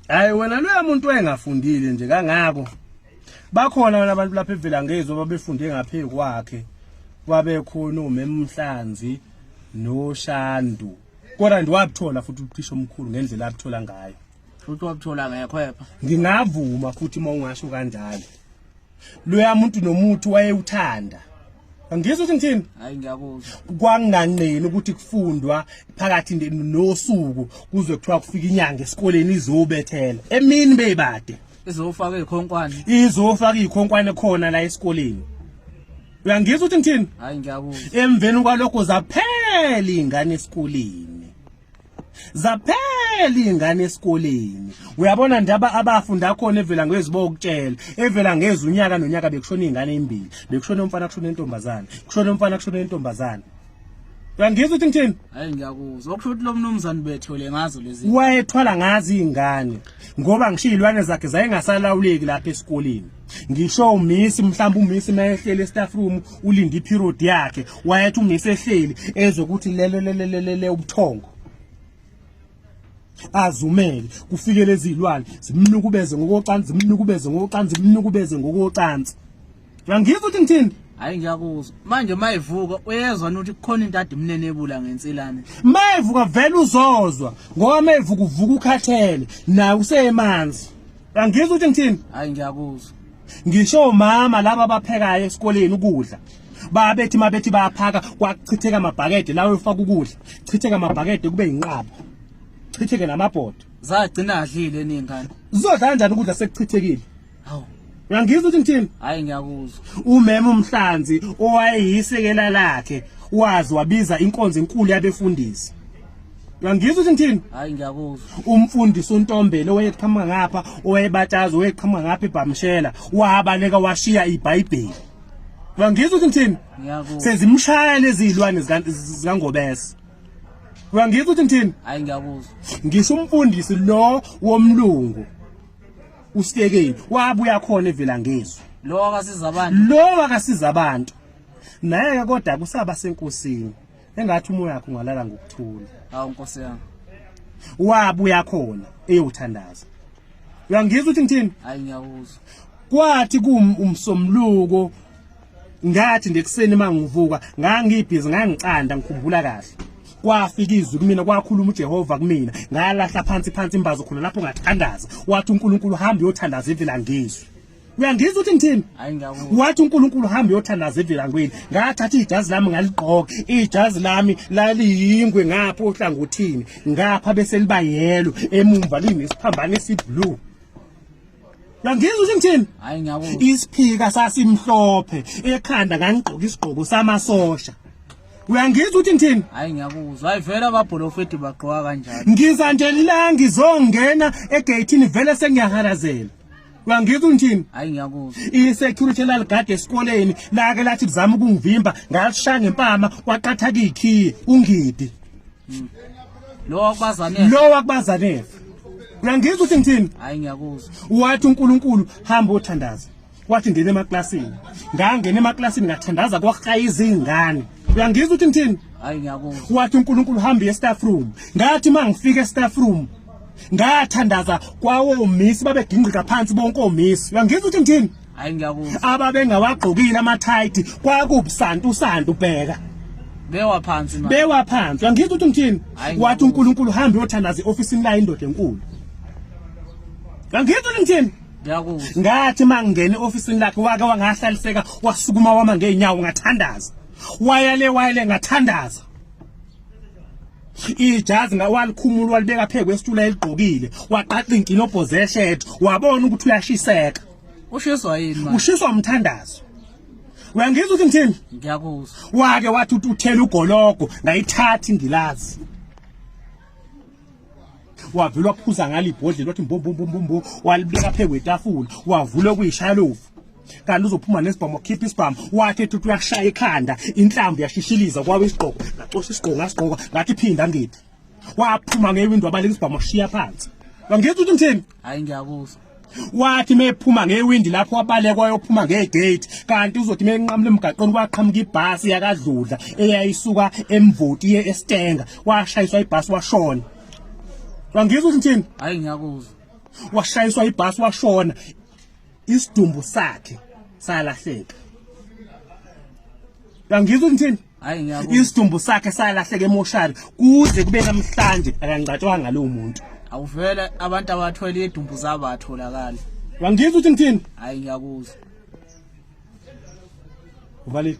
Hayi wena loya muntu engafundile nje kangako. Bakhona abantu lapha eVelangezwe ababefunde ngaphezulu kwakhe. Babekhona uMemhlanzi noShandu. Kodwa ndiwabuthola futhi uthisha omkhulu ngendlela abuthola ngayo. Futhi wabuthola ngekhwepha. Ngingavuma futhi uma ungasho kanjalo. Loya muntu nomuntu wayeuthanda. Angizwe ukuthi ngithini? Hayi ngiyakuzwa. Kwanginganqeni ukuthi kufundwa phakathi nosuku kuze kuthiwa kufika inyanga esikoleni izobethela. Emini bebade. Izofaka ikhonkwane. Izofaka ikhonkwane khona la esikoleni. Uyangizwa ukuthi ngithini? Hayi ngiyakuzwa. Emveni kwalokho zaphela ingane esikoleni. Zaphela ingane esikoleni. Uyabona ndaba abafunda khona eVelangezwe bokutshela. eVelangezwe unyaka nonyaka bekushona izingane ezimbili. Bekushona umfana kushona intombazana. Kushona umfana kushona intombazana. Uyangizwa ukuthi ngithini? Hayi ngiyakuzwa. Okusho ukuthi lo mnumzane bethole ngazo lezi. Wayethwala ngazi izingane ngoba ngishilwane zakhe zayengasalawuleki lapha esikoleni. Ngisho umisi mhlawumbe umisi mayehlele staff room ulinde iperiod yakhe wayethi umisi ehleli ezokuthi lele ubuthongo. Azumele kufike lezi zilwane zimnukubeze ngokocansi zimnukubeze ngokocansi zimnukubeze ngokocansi. Uyangizwa ukuthi ngithini? Hayi ngiyakuzwa. Manje mayivuka uyezwa ukuthi kukhona into ade imnenebula ngensilane. Mayivuka vele uzozwa ngoba mayivuka uvuka ukhathele na usemanzi. Uyangizwa ukuthi ngithini? Hayi ngiyakuzwa. Ngisho mama laba abaphekayo esikoleni ukudla. Babethi mabethi bayaphaka kwachitheka amabhakede lawo ufaka ukudla. Chitheka amabhakede kube inqabo. Chitheke namabhodo. Zagcina adlile ningane. Zodla kanjani ukudla sekuchithekile? Hawu. Uyangizwa ukuthi ngithini? Hayi ngiyakuzwa. Umema uMhlanzi owayeyisekela lakhe wazi wabiza inkonzo enkulu yabefundisi. Uyangizwa ukuthi ngithini? Hayi ngiyakuzwa. Umfundisi uNtombele owayeqhamuka ngapha owayebataza owayeqhamuka ngapha eBhamshela wabaleka washiya iBhayibheli. Uyangizwa ukuthi ngithini? Ngiyakuzwa. Sezimshaya lezi zilwane zikaNgobese. Uyangizwa ukuthi ngithini? Hayi ngiyakuzwa. Ngisho umfundisi lo womlungu uStekeni wabuya khona eVelangezwe. Lo akasiza abantu. Lo akasiza abantu. Naye kodwa kusaba senkosini. Engathi umoya wakhe ungalala ngokuthula. Hawu Nkosi yami. Wabuya khona eyothandaza. Uyangizwa ukuthi ngithini? Hayi ngiyakuzwa. Kwathi umsomluko ngathi ndekuseni mangivuka ngangibhizi ngangicanda ngikhumbula kahle. Kwafika izwi kumina kwakhuluma uJehova kumina ngalahla phansi imbazo khona lapho ngathandaza wathi uNkulunkulu hamba uyothandaza eVelangezwe. Uyangizwa ukuthi ngithini? Hayi ngiyakuzwa. Wathi uNkulunkulu hamba uyothandaza eVelangweni ngathatha ijazi lami ngaligqoka ijazi lami laliyingwe ngapha ohlangothini ngapha bese liba yellow emumva linesiphambane esiblue. Uyangizwa ukuthi ngithini? Hayi ngiyakuzwa. Isiphika sasimhlophe ekhanda ngangigqoka isigqoko samasosha. Uyangizwa ukuthi ngithini? Hayi ngiyakuzwa. Ayivela ababholofeti bagqoka kanjalo. Ngiza nje lilanga ngizongena egate vele sengiyahalazela. Uyangizwa ngithini? Hayi ngiyakuzwa. I-security laligade esikoleni lake lathi kuzama ukungivimba ngalishaya ngempama kwaqatha ikhiye ungidi. Lo wakubazane. Lo wakubazane. Uyangizwa ukuthi ngithini? Hayi ngiyakuzwa. Wathi uNkulunkulu hamba uthandaza. Wathi ngene emaklasini. Ngangena emaklasini ngathandaza kwahaya izingane. Uyangizwa ukuthi ngithini? Hayi ngiyakuzwa. Wathi uNkulunkulu hamba e-staff room. Ngathi mangifika e-staff room ngathandaza kwawo umisi babegingqika phansi bonke omisi. Uyangizwa ukuthi ngithini? Hayi ngiyakuzwa. Ababengawagqokile amathayiti kwakubusantu usantu bheka. Bewa phansi manje. Bewa phansi. Uyangizwa ukuthi ngithini? Wathi uNkulunkulu hamba uyothandaza e-ofisini la indoda enkulu. Uyangizwa ukuthi ngithini? Ngiyakuzwa. Ngathi mangene e-ofisini lakhe wake wangahlaliseka wasukuma wama ngeenyawo ngathandaza. Wayale ngathandaza. Ijazi ngawalikhumula walibeka phezu kwesitula eligqokile waqaqa inkinobho zeshedo wabona ukuthi uyashiseka. Ushiswa yini manje? Ushiswa umthandazo. Uyangizwa ukuthi ngithini? Ngiyakuzwa. Wake wathi uthela ugologo ngayithatha indilazi. Wavela waphuza ngalibhodlela wathi mbo walibeka phezu kwetafula wavula kuyishalofu. Kanti uzophuma nesibhamu wakhipha isibhamu wathi ethi uyashaya ekhanda inhlamvu yashishiliza kwawe isigqoko ngacosha isigqoko ngasigqoka ngathi phinda ngithi waphuma ngewindo wabaleka isibhamu washiya phansi. Ngangizwa ukuthi ngithini? Hayi ngiyakuzwa. Wathi mephuma ngewindi lapho wabalekwa yophuma ngegate kanti uzothi menqamula emgaqweni kwaqhamuka ibhasi yakadludla eyayisuka emvoti yeStenga washayiswa ibhasi washona. Ngangizwa ukuthi ngithini? Hayi ngiyakuzwa. washayiswa ibhasi washona, isidumbu sakhe salahleka. Uyangizwa ngithini? Hayi ngiyakuzwa. Isidumbu sakhe salahleka emoshari kuze kube namhlanje akangcatshwanga lo muntu. Awuvele abantu abathwele idumbu zabo atholakala. Uyangizwa ukuthi ngithini? Hayi ngiyakuzwa. Uvalile.